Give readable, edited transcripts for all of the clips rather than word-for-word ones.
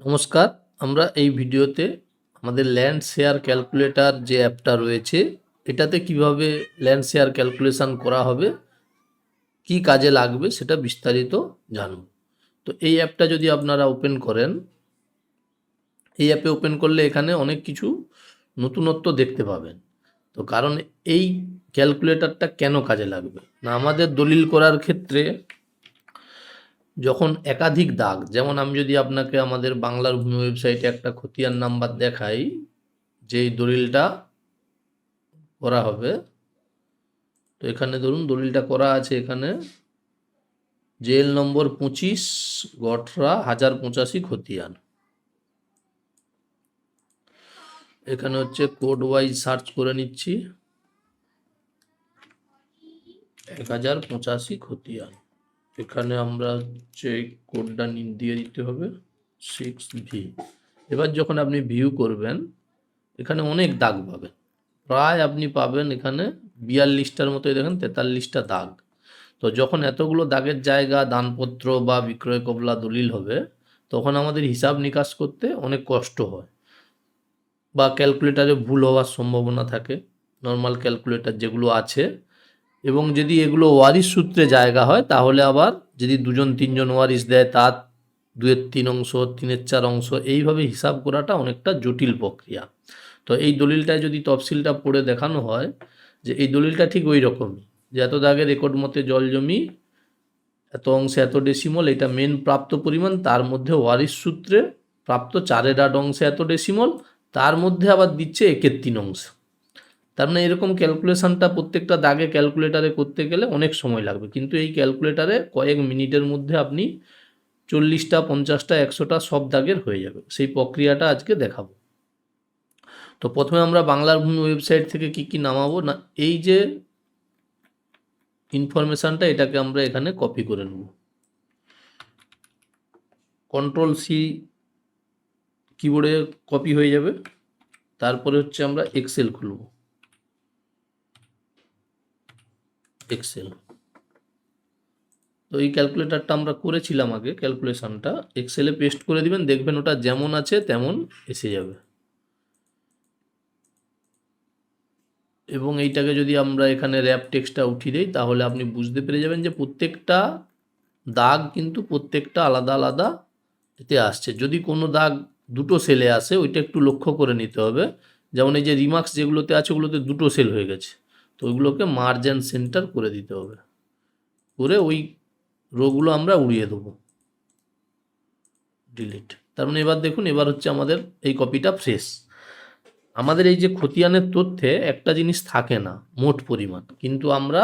নমস্কার। আমরা এই ভিডিওতে আমাদের ল্যান্ড শেয়ার ক্যালকুলেটর যে অ্যাপটা রয়েছে এটাতে কিভাবে ল্যান্ড শেয়ার ক্যালকুলেশন করা হবে, কি কাজে লাগবে সেটা বিস্তারিত জানব। তো এই অ্যাপটা যদি আপনারা ওপেন করেন, এই অ্যাপে ওপেন করলে এখানে অনেক কিছু নতুনত্ব দেখতে পাবেন। তো কারণ এই ক্যালকুলেটরটা কেন কাজে লাগবে না, আমাদের দলিল করার ক্ষেত্রে যখন একাধিক দাগ, যেমন আমি যদি আপনাকে আমাদের বাংলার ভূমি ওয়েবসাইটে একটা খতিয়ান নাম্বার দেখাই, যেই দলিলটা করা হবে, তো এখানে ধরুন দলিলটা করা আছে, এখানে জেল নম্বর 25 গঠরা 1085 খতিয়ান। এখানে হচ্ছে কোড ওয়াইজ সার্চ করে নিচ্ছি, 1085 খতিয়ান। এখানে আমরা হচ্ছে কোডটা দিয়ে দিতে হবে 6V। এবার যখন আপনি ভিউ করবেন এখানে অনেক দাগ পাবেন, প্রায় আপনি পাবেন এখানে 42টার মতো, দেখেন 43টা দাগ। তো যখন এতগুলো দাগের জায়গা দানপত্র বা বিক্রয় কবলা দলিল হবে তখন আমাদের হিসাব নিকাশ করতে অনেক কষ্ট হয় বা ক্যালকুলেটারে ভুল হওয়ার সম্ভাবনা থাকে, নর্মাল ক্যালকুলেটর যেগুলো আছে। এবং যদি এগুলো ওয়ারিশ সূত্রে জায়গা হয় তাহলে আবার যদি 2-3 ওয়ারিশ দেয় তার 2-3 অংশ, 3-4 অংশ, এইভাবে হিসাব করাটা অনেকটা জটিল প্রক্রিয়া। তো এই দলিলটায় যদি তফসিলটা পড়ে দেখানো হয় যে এই দলিলটা ঠিক ওই রকমই, যে এত দাগের রেকর্ড মতে জল জমি এত অংশে এত ডেসিমল, এটা মেন প্রাপ্ত পরিমাণ, তার মধ্যে ওয়ারিশ সূত্রে প্রাপ্ত 4/8 অংশে এত ডেসিমল, তার মধ্যে আবার দিচ্ছে 1/3 অংশ। তার মানে এরকম ক্যালকুলেশনটা প্রত্যেকটা দাগে ক্যালকুলেটারে করতে গেলে অনেক সময় লাগবে, কিন্তু এই ক্যালকুলেটারে কয়েক মিনিটের মধ্যে আপনি 40টা 50টা 100টা সব দাগের হয়ে যাবে। সেই প্রক্রিয়াটা আজকে দেখাবো। তো প্রথমে আমরা বাংলার ভূমি ওয়েবসাইট থেকে কি নামাবো না, এই যে ইনফরমেশানটা এটাকে আমরা এখানে কপি করে নেব, Ctrl+C কিবোর্ডে কপি হয়ে যাবে। তারপরে হচ্ছে আমরা এক্সেল খুলব, এক্সেল। তো এই ক্যালকুলেটরটা আমরা করেছিলাম আগে, ক্যালকুলেশনটা এক্সেলে পেস্ট করে দিবেন, দেখবেন ওটা যেমন আছে তেমন এসে যাবে। এবং এইটাকে যদি আমরা এখানে র্যাপ টেক্সটটা উঠিয়ে দিই তাহলে আপনি বুঝতে পেরে যাবেন যে প্রত্যেকটা দাগ কিন্তু প্রত্যেকটা আলাদা আলাদা এতে আসছে। যদি কোনো দাগ দুটো সেলে আসে ওইটা একটু লক্ষ্য করে নিতে হবে। যেমন এই যে রিমার্কস যেগুলোতে আছে ওগুলোতে দুটো সেল হয়ে গেছে, তো ওইগুলোকে মার্জ অ্যান্ড সেন্টার করে দিতে হবে, করে ওই রোগুলো আমরা উড়িয়ে দেবো, ডিলিট। তার মানে এবার দেখুন, এবার হচ্ছে আমাদের এই কপিটা ফ্রেশ। আমাদের এই যে খতিয়ানের তথ্যে একটা জিনিস থাকে না, মোট পরিমাণ, কিন্তু আমরা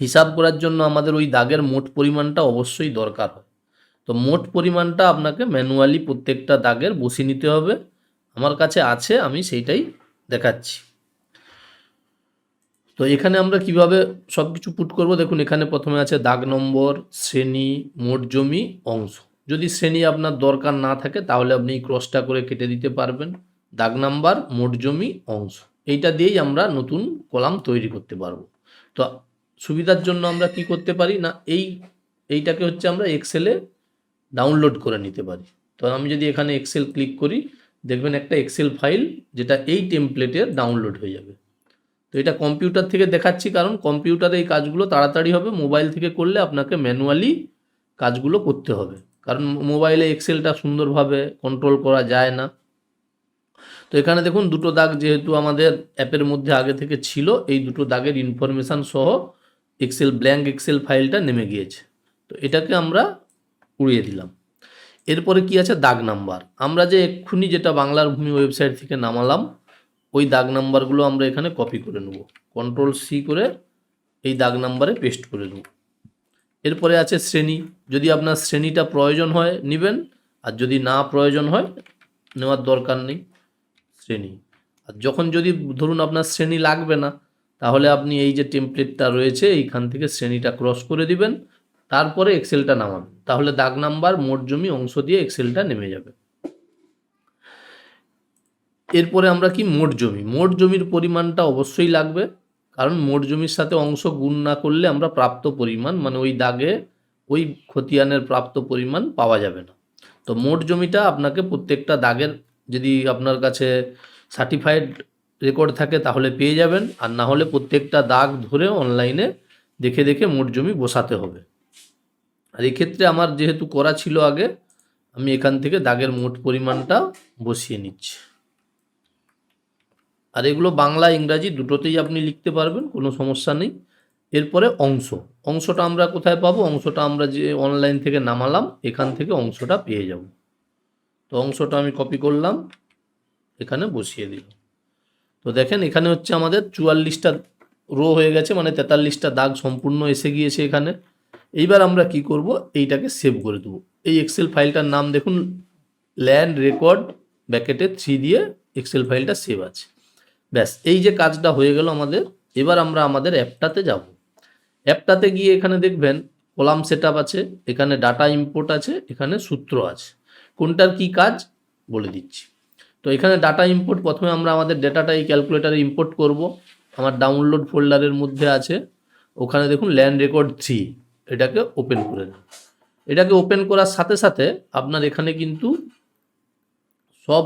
হিসাব করার জন্য আমাদের ওই দাগের মোট পরিমাণটা অবশ্যই দরকার হয়। তো মোট পরিমাণটা আপনাকে ম্যানুয়ালি প্রত্যেকটা দাগের বসিয়ে নিতে হবে। আমার কাছে আছে, আমি সেইটাই দেখাচ্ছি। তো এখানে আমরা কিভাবে সব কিছু পুট করব, দেখুন এখানে প্রথমে আছে দাগ নম্বর, শ্রেণী, মোট জমি, অংশ। যদি শ্রেণী আপনার দরকার না থাকে তাহলে আপনি ক্রসটা করে কেটে দিতে পারবেন। দাগ নাম্বার, মোট জমি, অংশ, এইটা দিয়েই আমরা নতুন কলাম তৈরি করতে পারবো। তো সুবিধার জন্য আমরা কি করতে পারি না, এইটাকে হচ্ছে আমরা এক্সেলে ডাউনলোড করে নিতে পারি। তো আমি যদি এখানে এক্সেল ক্লিক করি দেখবেন একটা এক্সেল ফাইল যেটা এই টেমপ্লেটের ডাউনলোড হয়ে যাবে। তো এটা কম্পিউটার থেকে দেখাচ্ছি কারণ কম্পিউটারে এই কাজগুলো তাড়াতাড়ি হবে, মোবাইল থেকে করলে আপনাকে ম্যানুয়ালি কাজগুলো করতে হবে, কারণ মোবাইলে এক্সেলটা সুন্দরভাবে কন্ট্রোল করা যায় না। তো এখানে দেখুন দুটো দাগ যেহেতু আমাদের অ্যাপের মধ্যে আগে থেকে ছিল, এই দুটো দাগের ইনফরমেশান সহ এক্সেল ব্ল্যাঙ্ক এক্সেল ফাইলটা নেমে গিয়েছে। তো এটাকে আমরা উড়িয়ে দিলাম। এরপরে কি আছে, দাগ নাম্বার। আমরা যে এক্ষুনি যেটা বাংলার ভূমি ওয়েবসাইট থেকে নামালাম ওই দাগ নাম্বারগুলো আমরা এখানে কপি করে নেব, Ctrl+C করে এই দাগ নাম্বারে পেস্ট করে নেব। এরপরে আছে শ্রেণী, যদি আপনার শ্রেণীটা প্রয়োজন হয় নেবেন, আর যদি না প্রয়োজন হয় নেওয়ার দরকার নেই শ্রেণী। আর যখন যদি ধরুন আপনার শ্রেণী লাগবে না তাহলে আপনি এই যে টেমপ্লেটটা রয়েছে এইখান থেকে শ্রেণীটা ক্রস করে দিবেন, তারপরে এক্সেলটা নামাবেন, তাহলে দাগ নাম্বার, মোট জমি, অংশ দিয়ে এক্সেলটা নেমে যাবে। এরপরে আমরা কি, মোট জমি। মোট জমির পরিমাণটা অবশ্যই লাগবে, কারণ মোট জমির সাথে অংশ গুণ না করলে আমরা প্রাপ্ত পরিমাণ মানে ওই দাগে ওই খতিয়ানের প্রাপ্ত পরিমাণ পাওয়া যাবে না। তো মোট জমিটা আপনাকে প্রত্যেকটা দাগের যদি আপনার কাছে সার্টিফাইড রেকর্ড থাকে তাহলে পেয়ে যাবেন, আর না হলে প্রত্যেকটা দাগ ধরে অনলাইনে দেখে দেখে মোট জমি বসাতে হবে। আর এক্ষেত্রে আমার যেহেতু করা ছিল আগে, আমি এখান থেকে দাগের মোট পরিমাণটা বসিয়ে নিচ্ছি। আর এগুলো বাংলা ইংরাজি দুটোতেই আপনি লিখতে পারবেন, কোনো সমস্যা নেই। এরপরে অংশটা আমরা কোথায় পাবো? অংশটা আমরা যে অনলাইন থেকে নামালাম, এখান থেকে অংশটা পেয়ে যাব। তো অংশটা আমি কপি করলাম, এখানে বসিয়ে দিলাম। তো দেখেন এখানে হচ্ছে আমাদের 44টা রো হয়ে গেছে, মানে 43টা দাগ সম্পূর্ণ এসে গিয়েছে এখানে। এইবার আমরা কি করব? এইটাকে সেভ করে দেবো। এই এক্সেল ফাইলটার নাম দেখুন, ল্যান্ড রেকর্ড ব্র্যাকেটে 3 দিয়ে এক্সেল ফাইলটা সেভ আছে। ব্যাস, এই যে কাজটা হয়ে গেল আমাদের। এবার আমরা আমাদের অ্যাপটাতে যাব। অ্যাপটাতে গিয়ে এখানে দেখবেন কলাম সেটআপ আছে, এখানে ডাটা ইম্পোর্ট আছে, এখানে সূত্র আছে। কোনটার কি কাজ বলে দিচ্ছি। তো এখানে ডাটা ইম্পোর্ট, প্রথমে আমরা আমাদের ডেটাটা এই ক্যালকুলেটারে ইম্পোর্ট করব। আমার ডাউনলোড ফোল্ডারের মধ্যে আছে, ওখানে দেখুন ল্যান্ড রেকর্ড 3, এটাকে ওপেন করে দেন। এটাকে ওপেন করার সাথে সাথে আপনার এখানে কিন্তু সব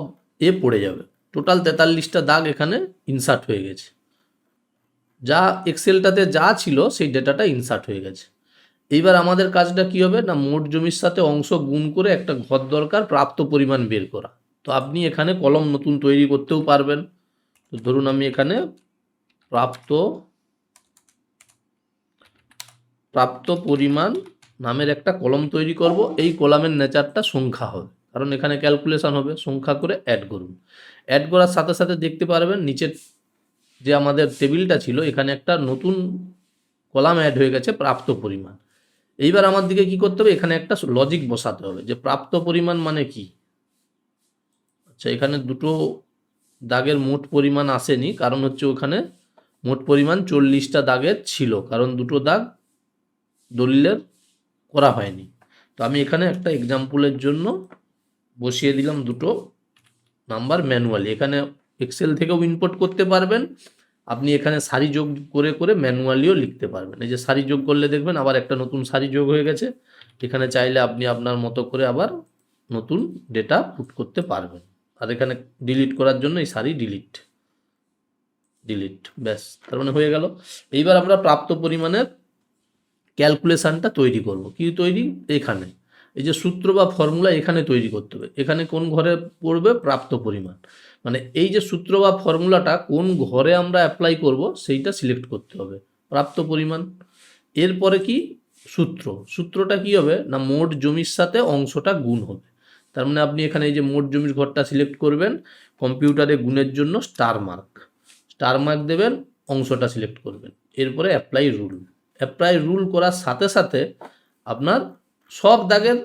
পড়ে যাবে। টোটাল 43টা দাগ এখানে ইনসার্ট হয়ে গেছে। যা এক্সেলটাতে যা ছিল সেই ডেটাটা ইনসার্ট হয়ে গেছে। এইবার আমাদের কাজটা কি হবে না, মোট জমির সাথে অংশ গুণ করে একটা ঘর দরকার প্রাপ্ত পরিমাণ বের করা। তো আপনি এখানে কলম নতুন তৈরি করতেও পারবেন। তো ধরুন আমি এখানে প্রাপ্ত পরিমাণ নামের একটা কলম তৈরি করব। এই কলামের নেচারটা সংখ্যা হবে, কারণ এখানে ক্যালকুলেশন হবে। সংখ্যা করে অ্যাড করুন। অ্যাড করার সাথে সাথে দেখতে পারবেন নিচের যে আমাদের টেবিলটা ছিল, এখানে একটা নতুন কলাম অ্যাড হয়ে গেছে, প্রাপ্ত পরিমাণ। এইবার আমার দিকে কি করতে হবে? এখানে একটা লজিক বসাতে হবে যে প্রাপ্ত পরিমাণ মানে কি। আচ্ছা, এখানে দুটো দাগের মোট পরিমাণ আসেনি, কারণ হচ্ছে ওখানে মোট পরিমাণ 40টা দাগের ছিল, কারণ দুটো দাগ দলিলের করা হয়নি। তো আমি এখানে একটা এক্সাম্পলের জন্য বসিয়ে দিলাম দুটো নাম্বার ম্যানুয়ালি। এখানে এক্সেল থেকেও ইনপুট করতে পারবেন, আপনি এখানে সারি যোগ করে করে ম্যানুয়ালিও লিখতে পারবেন। এই যে সারি যোগ করলে দেখবেন আবার একটা নতুন সারি যোগ হয়ে গেছে। এখানে চাইলে আপনি আপনার মতো করে আবার নতুন ডেটা পুট করতে পারবেন। আর এখানে ডিলিট করার জন্য এই সারি ডিলিট, ব্যাস, তার মানে হয়ে গেল। এইবার আমরা প্রাপ্ত পরিমাণের ক্যালকুলেশনটা তৈরি করব। কি তৈরি? এখানে এই যে সূত্র বা ফর্মুলা এখানে তৈরি করতে হবে। এখানে কোন ঘরে পড়বে? প্রাপ্ত পরিমাণ। মানে এই যে সূত্র বা ফর্মুলাটা কোন ঘরে আমরা অ্যাপ্লাই করব সেইটা সিলেক্ট করতে হবে। প্রাপ্ত পরিমাণ, এরপরে কি সূত্রটা কি হবে না, মোট জমির সাথে অংশটা গুণ হবে। তার মানে আপনি এখানে এই যে মোট জমির ঘরটা সিলেক্ট করবেন, কম্পিউটারে গুণের জন্য স্টার মার্ক দেবেন, অংশটা সিলেক্ট করবেন। এরপরে অ্যাপ্লাই রুল করার সাথে সাথে আপনার সব দাগের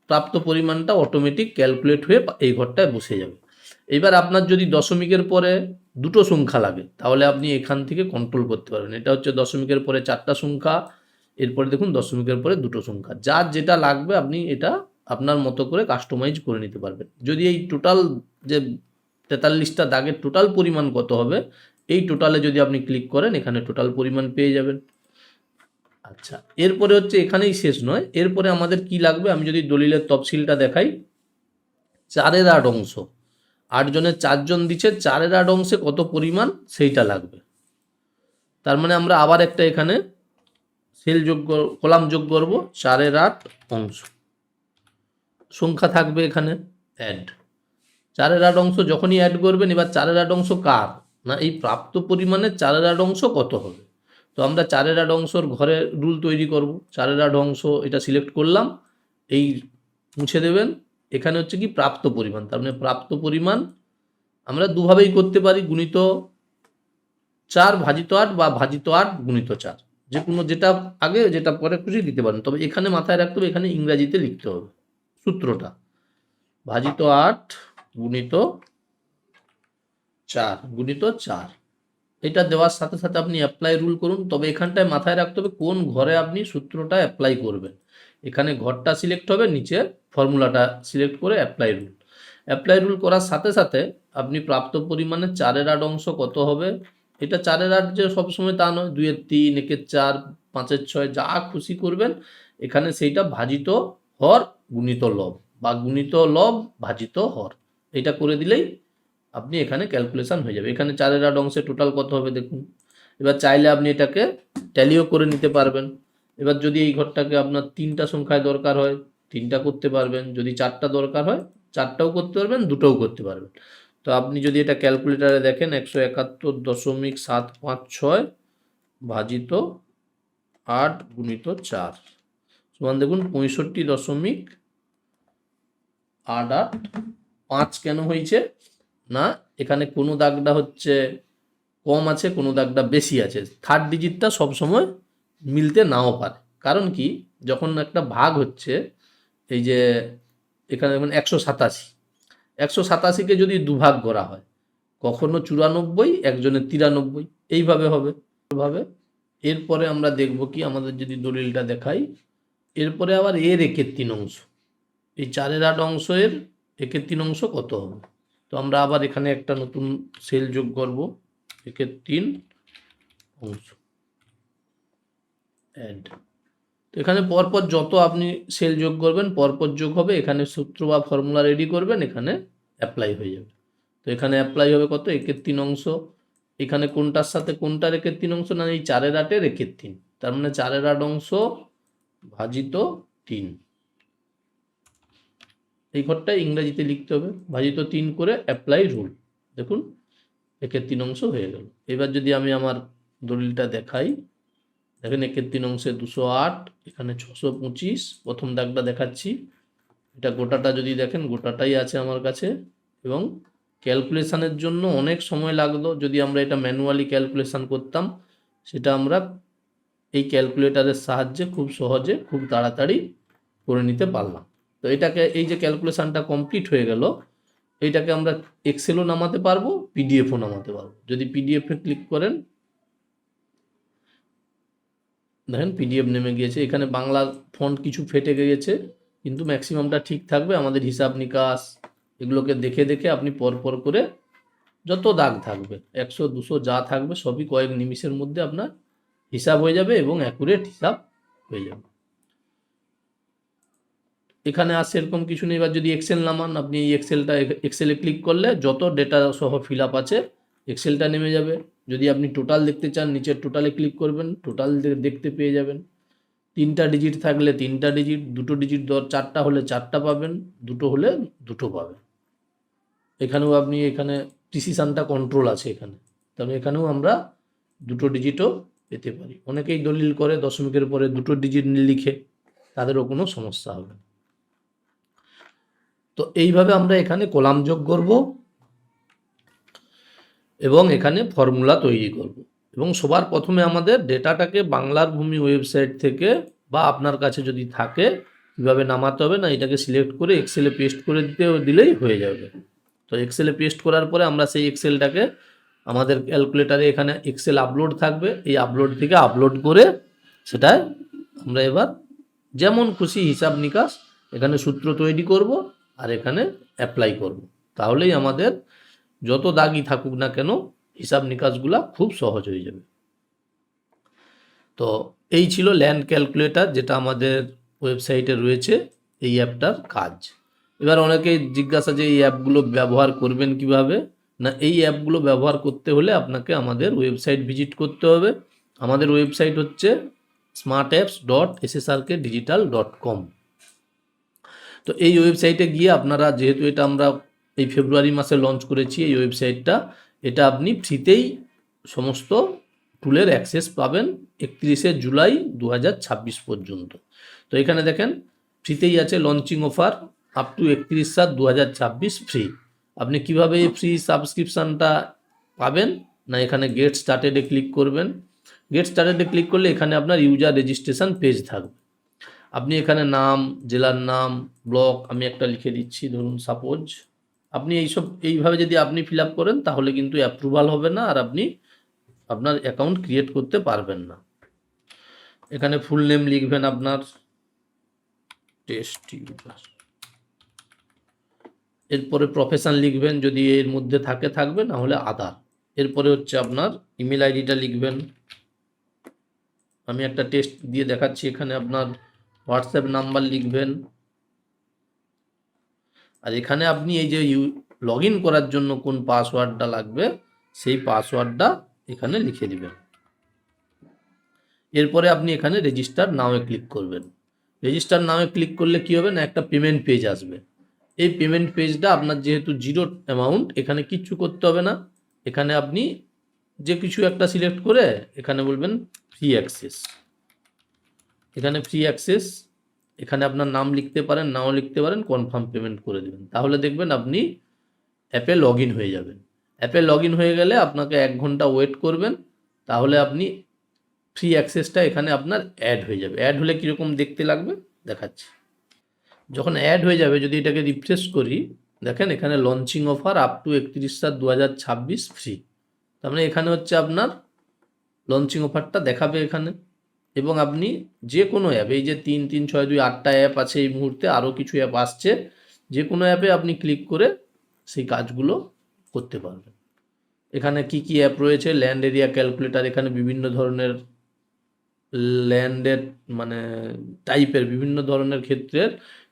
প্রাপ্ত পরিমাণটা অটোমেটিক ক্যালকুলেট হয়ে এই ঘরটায় বসে যাবে। এবার আপনার যদি দশমিকের পরে দুটো সংখ্যা লাগে, তাহলে আপনি এখান থেকে কন্ট্রোল করতে পারবেন। এটা হচ্ছে দশমিকের পরে 4টা সংখ্যা, এরপরে দেখুন দশমিকের পরে দুটো সংখ্যা। যার যেটা লাগবে আপনি এটা আপনার মতো করে কাস্টমাইজ করে নিতে পারবেন। যদি এই টোটাল যে 43টা দাগের টোটাল পরিমাণ কত হবে, এই টোটালে যদি আপনি ক্লিক করেন এখানে টোটাল পরিমাণ পেয়ে যাবেন। আচ্ছা, এরপরে হচ্ছে এখানেই শেষ নয়, এরপরে আমাদের কি লাগবে, আমি যদি দলিলের তফসিলটা দেখাই, 4/8 অংশ, 8 জনের 4 জন দিচ্ছে, 4/8 অংশে কত পরিমাণ সেইটা লাগবে। তার মানে আমরা আবার একটা এখানে কলাম যোগ করব, 4/8 অংশ, সংখ্যা থাকবে এখানে অ্যাড। 4/8 অংশ যখনই অ্যাড করবেন, এবার 4/8 অংশ কার না, এই প্রাপ্ত পরিমাণের 4/8 অংশ কত হবে। তো আমরা 4/8 অংশর ঘরে রুল তৈরি করব। 4/8 অংশ এটা সিলেক্ট করলাম, এই মুছে দেবেন। এখানে হচ্ছে কি প্রাপ্ত পরিমাণ, তার মানে প্রাপ্ত পরিমাণ আমরা দুভাবেই করতে পারি, গুণিত 4 ভাজিত 8 বা ভাজিত 8 গুণিত 4, যে কোনো যেটা আগে যেটা পরে খুশি দিতে পারেন। তবে এখানে মাথায় রাখতে হবে এখানে ইংরাজিতে লিখতে হবে সূত্রটা, ভাজিত 8 গুণিত 4 এটা দেওয়ার সাথে সাথে আপনি অ্যাপ্লাই রুল করুন। তবে এখানটায় মাথায় রাখতে হবে কোন ঘরে আপনি সূত্রটা অ্যাপ্লাই করবেন। এখানে ঘরটা সিলেক্ট হবে, নিচে ফর্মুলাটা সিলেক্ট করে অ্যাপ্লাই রুল করার সাথে সাথে আপনি প্রাপ্ত পরিমাণের 4/8 অংশ কত হবে, এটা 4/8 যে সবসময় তা নয়, 2-এর 3, 1-এর 4, 5-এর 6, যা খুশি করবেন এখানে সেইটা ভাজিত হর গুণিত লব, বা গুণিত লব ভাজিত হর, এটা করে দিলেই আপনি এখানে ক্যালকুলেশন হয়ে যাবে। এখানে 4 অংশে টোটাল কত হবে দেখুন। এবার চাইলে আপনি এটাকে ট্যালিও করে নিতে পারবেন। এবার যদি এই ঘরটাকে আপনার 3টা সংখ্যায় দরকার হয় 3টা করতে পারবেন, যদি 4টা দরকার হয় 4টাও করতে পারবেন, 2টোও করতে পারবেন। তো আপনি যদি এটা ক্যালকুলেটারে দেখেন 171.756 ভাজিত 8 গুণিত 4 সমান দেখুন 65.88 কেন হয়েছে না, এখানে কোনো দাগটা হচ্ছে কম আছে, কোনো দাগটা বেশি আছে। থার্ড ডিজিটটা সবসময় মিলতে নাও পারে। কারণ কি, যখন একটা ভাগ হচ্ছে, এই যে এখানে যেমন 187কে যদি দুভাগ করা হয়, কখনো 94, একজনের 93, এইভাবে হবে ভাবে। এরপরে আমরা দেখব কি, আমাদের যদি দলিলটা দেখাই, এরপরে আবার এর 1/3 অংশ, এই 4/8 অংশের 1/3 অংশ কত হবে। তো আমরা আবার এখানে একটা নতুন সেল যোগ করব, 1/3 অংশ অ্যাড। তো এখানে পরপর যত আপনি সেল যোগ করবেন পরপর যোগ হবে, এখানে সূত্র বা ফর্মুলা রেডি করবেন, এখানে অ্যাপ্লাই হয়ে যাবে। তো এখানে অ্যাপ্লাই হবে কত, 1/3 অংশ। এখানে কোনটার সাথে কোনটার 1/3 অংশ, না এই 4/8-এর 1/3, তার মানে 4/8 অংশ ভাজিত 3। এই ঘরটা ইংরেজিতে লিখতে হবে, ভাজিত 3 করে অ্যাপ্লাই রুল। দেখুন 1/3 অংশ হয়ে গেল। এবার যদি আমি আমার দলিলটা দেখাই, দেখেন 1/3 অংশে 208, এখানে 625, প্রথম দাগটা দেখাচ্ছি। এটা গোটাটা যদি দেখেন গোটাটাই আছে আমার কাছে, এবং ক্যালকুলেশানের জন্য অনেক সময় লাগলো। যদি আমরা এটা ম্যানুয়ালি ক্যালকুলেশান করতাম, সেটা আমরা এই ক্যালকুলেটারের সাহায্যে খুব সহজে খুব তাড়াতাড়ি করে নিতে পারলাম। তো এটাকে, এই যে ক্যালকুলেশানটা কমপ্লিট হয়ে গেল, এইটাকে আমরা এক্সেলও নামাতে পারবো, পিডিএফও নামাতে পারবো। যদি পিডিএফে ক্লিক করেন, দেখেন পিডিএফ নেমে গিয়েছে। এখানে বাংলা ফন্ট কিছু ফেটে গিয়েছে, কিন্তু ম্যাক্সিমামটা ঠিক থাকবে। আমাদের হিসাব নিকাশ এগুলোকে দেখে দেখে আপনি পরপর করে যত দাগ থাকবে 100 200 যা থাকবে সবই কয়েক নিমিষের মধ্যে আপনার হিসাব হয়ে যাবে এবং অ্যাকুরেট হিসাব হয়ে যাবে। এখানে আর সেরকম কিছু নেই। এবার যদি এক্সেল নামান, আপনি এই এক্সেলে ক্লিক করলে যত ডেটা সহ ফিল আপ আছে এক্সেলটা নেমে যাবে। যদি আপনি টোটাল দেখতে চান, নিচের টোটালে ক্লিক করবেন, টোটাল দেখতে পেয়ে যাবেন। 3টা ডিজিট থাকলে 3টা ডিজিট, 2টো ডিজিট 4টা হলে 4টা পাবেন, 2টো হলে 2টো পাবেন। এখানেও আপনি, এখানে প্রিসিশনটা কন্ট্রোল আছে এখানে, তাহলে এখানেও আমরা 2টো ডিজিটও পেতে পারি। অনেকেই দলিল করে দশমিকের পরে 2টো ডিজিট লিখে, তাদেরও কোনো সমস্যা হবে না। তো এইভাবে আমরা এখানে কলাম যোগ করব এবং এখানে ফর্মুলা তৈরি করব। এবং সবার প্রথমে আমাদের ডেটাটাকে বাংলার ভূমি ওয়েবসাইট থেকে, বা আপনার কাছে যদি থাকে, কীভাবে নামাতে হবে না, এটাকে সিলেক্ট করে এক্সেলে পেস্ট করে দিলেই হয়ে যাবে। তো এক্সেলে পেস্ট করার পরে আমরা সেই এক্সেলটাকে আমাদের ক্যালকুলেটারে, এখানে এক্সেল আপলোড থাকবে, এই আপলোড থেকে আপলোড করে সেটায় আমরা এবার যেমন খুশি হিসাব নিকাশ এখানে সূত্র তৈরি করব আর এখানে অ্যাপ্লাই করব। তাহলেই আমাদের যত দাগই থাকুক না কেন হিসাব নিকাশগুলা খুব সহজ হয়ে যাবে। তো এই ছিল ল্যান্ড ক্যালকুলেটর, যেটা আমাদের ওয়েবসাইটে রয়েছে, এই অ্যাপটার কাজ। এবার অনেকেই জিজ্ঞাসা যে এই অ্যাপগুলো ব্যবহার করবেন কিভাবে, না এই অ্যাপগুলো ব্যবহার করতে হলে আপনাকে আমাদের ওয়েবসাইট ভিজিট করতে হবে। আমাদের ওয়েবসাইট হচ্ছে smartapps.ssrkdigital.com। তো এই ওয়েবসাইটে গিয়ে আপনারা, যেহেতু এটা আমরা এই ফেব্রুয়ারি মাসে লঞ্চ করেছি এই ওয়েবসাইটটা, এটা আপনি ফ্রিতেই সমস্ত টুলের অ্যাক্সেস পাবেন 31শে জুলাই 2026 পর্যন্ত। তো এখানে দেখেন ফ্রিতেই আছে launching offer up to 31/7/2026 free. আপনি কিভাবে এই ফ্রি সাবস্ক্রিপশানটা পাবেন, না এখানে গেট স্টার্টেডে ক্লিক করবেন। গেট স্টার্টেডে ক্লিক করলে এখানে আপনার ইউজার রেজিস্ট্রেশন পেজ থাকবে। আপনি এখানে নাম, জেলার নাম, ব্লক আমি একটা লিখে দিচ্ছি, ধরুন সাপোজ। আপনি এইভাবে যদি আপনি ফিল আপ করেন তাহলে কিন্তু অ্যাপ্রুভাল হবে না, আর আপনি আপনার অ্যাকাউন্ট ক্রিয়েট করতে পারবেন না। এখানে ফুল নেম লিখবেন আপনার, টেস্ট ইউজার। এরপরে প্রফেশন লিখবেন, যদি এর মধ্যে থাকবে, না হলে আদার। এরপরে হচ্ছে আপনার ইমেল আইডিটা লিখবেন। আমি একটা টেস্ট দিয়ে দেখাচ্ছি। এখানে আপনার হোয়াটসঅ্যাপ নাম্বার লিখবেন, আর এখানে আপনি এই যে লগ ইন করার জন্য কোন পাসওয়ার্ডটা লাগবে সেই পাসওয়ার্ডটা এখানে লিখে দিবেন। এরপরে আপনি এখানে রেজিস্টার নাওয়ে ক্লিক করবেন। রেজিস্টার নাওয়ে ক্লিক করলে কি হবে না, একটা পেমেন্ট পেজ আসবে। এই পেমেন্ট পেজটা আপনার যেহেতু জিরো অ্যামাউন্ট, এখানে কিচ্ছু করতে হবে না। এখানে আপনি যে কিছু একটা সিলেক্ট করে এখানে বলবেন ফ্রি অ্যাক্সেস। এখানে ফ্রি অ্যাক্সেস, এখানে আপনার নাম লিখতে পারেন, নাও লিখতে পারেন, কনফার্ম পেমেন্ট করে দেবেন। তাহলে দেখবেন আপনি অ্যাপে লগ ইন হয়ে যাবেন। অ্যাপে লগ ইন হয়ে গেলে আপনাকে 1 ঘন্টা ওয়েট করবেন, তাহলে আপনি ফ্রি অ্যাক্সেসটা এখানে আপনার অ্যাড হয়ে যাবে। অ্যাড হলে কীরকম দেখতে লাগবে দেখাচ্ছি। যখন অ্যাড হয়ে যাবে, যদি এটাকে রিফ্রেশ করি, দেখেন এখানে launching offer up to 31/7/2026 free. তার মানে এখানে হচ্ছে আপনার লঞ্চিং অফারটা দেখাবে এখানে। এবং আপনি যে কোনো অ্যাপ, এই যে 3, 3, 6, 2, 8টা অ্যাপ আছে এই মুহূর্তে, আরও কিছু অ্যাপ আসছে, যে কোনো অ্যাপে আপনি ক্লিক করে সেই কাজগুলো করতে পারবেন। এখানে কি কি অ্যাপ রয়েছে, ল্যান্ড এরিয়া ক্যালকুলেটর, এখানে বিভিন্ন ধরনের ল্যান্ডের মানে টাইপের বিভিন্ন ধরনের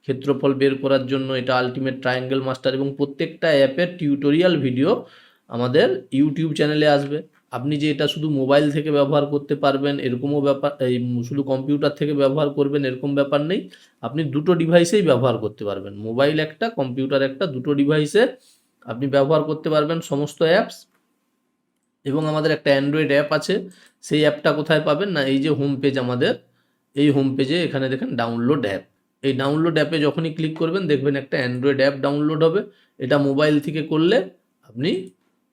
ক্ষেত্রফল বের করার জন্য এটা আলটিমেট ট্রায়াঙ্গেল মাস্টার, এবং প্রত্যেকটা অ্যাপের টিউটোরিয়াল ভিডিও আমাদের ইউটিউব চ্যানেলে আসবে। আপনি যে এটা শুধু মোবাইল থেকে ব্যবহার করতে পারবেন এরকমও ব্যাপার, এই শুধু কম্পিউটার থেকে ব্যবহার করবেন এরকম ব্যাপার নেই। আপনি দুটো ডিভাইসেই ব্যবহার করতে পারবেন, মোবাইল একটা, কম্পিউটার একটা, দুটো ডিভাইসে আপনি ব্যবহার করতে পারবেন সমস্ত অ্যাপস। এবং আমাদের একটা অ্যান্ড্রয়েড অ্যাপ আছে, সেই অ্যাপটা কোথায় পাবেন না, এই যে হোম পেজ আমাদের, এই হোম পেজে এখানে দেখেন ডাউনলোড অ্যাপ। এই ডাউনলোড অ্যাপে যখনই ক্লিক করবেন দেখবেন একটা অ্যান্ড্রয়েড অ্যাপ ডাউনলোড হবে। এটা মোবাইল থেকে করলে আপনি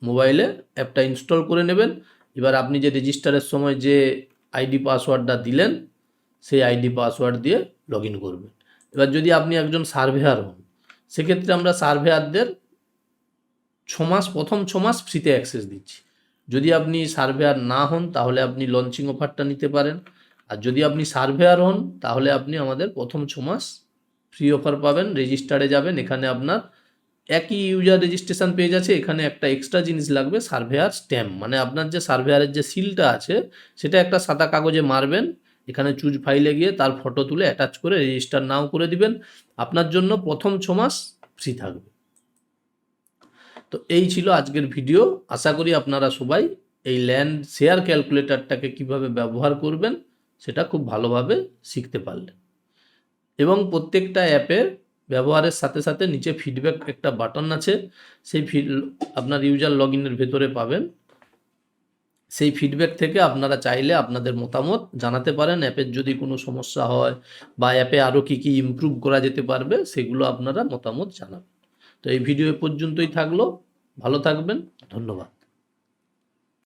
মোবাইলে অ্যাপটা ইনস্টল করে নেবেন। এবার আপনি যে রেজিস্টারের সময় যে আইডি পাসওয়ার্ডটা দিলেন সেই আইডি পাসওয়ার্ড দিয়ে লগ ইন করবেন। এবার যদি আপনি একজন সার্ভেয়ার হন, সেক্ষেত্রে আমরা সার্ভেয়ারদের 6 মাস, প্রথম 6 মাস ফ্রিতে অ্যাক্সেস দিচ্ছি। যদি আপনি সার্ভেয়ার না হন তাহলে আপনি লঞ্চিং অফারটা নিতে পারেন। আর যদি আপনি সার্ভেয়ার হন তাহলে আপনি আমাদের প্রথম 6 মাস ফ্রি অফার পাবেন। রেজিস্টারে যাবেন, এখানে আপনার একই ইউজার রেজিস্ট্রেশন পেজ আছে, এখানে একটা এক্সট্রা জিনিস লাগবে, সার্ভেয়ার স্ট্যাম্প। মানে আপনার যে সার্ভেয়ারের যে সিলটা আছে সেটা একটা সাদা কাগজে মারবেন, এখানে চুজ ফাইলে গিয়ে তার ফটো তুলে অ্যাটাচ করে রেজিস্টার নাও করে দিবেন। আপনার জন্য প্রথম 6 মাস ফ্রি থাকবে। তো এই ছিল আজকের ভিডিও। আশা করি আপনারা সবাই এই ল্যান্ড শেয়ার ক্যালকুলেটরটাকে কিভাবে ব্যবহার করবেন সেটা খুব ভালোভাবে শিখতে পারলেন। এবং প্রত্যেকটা অ্যাপের ব্যবহারের সাথে সাথে নিচে ফিডব্যাক একটা বাটন আছে, সেই আপনার ইউজার লগ ইনের ভেতরে পাবেন। সেই ফিডব্যাক থেকে আপনারা চাইলে আপনাদের মতামত জানাতে পারেন। অ্যাপের যদি কোনো সমস্যা হয় বা অ্যাপে আরও কী কী ইমপ্রুভ করা যেতে পারবে সেগুলো আপনারা মতামত জানাবেন। তো এই ভিডিও পর্যন্তই থাকলো, ভালো থাকবেন, ধন্যবাদ।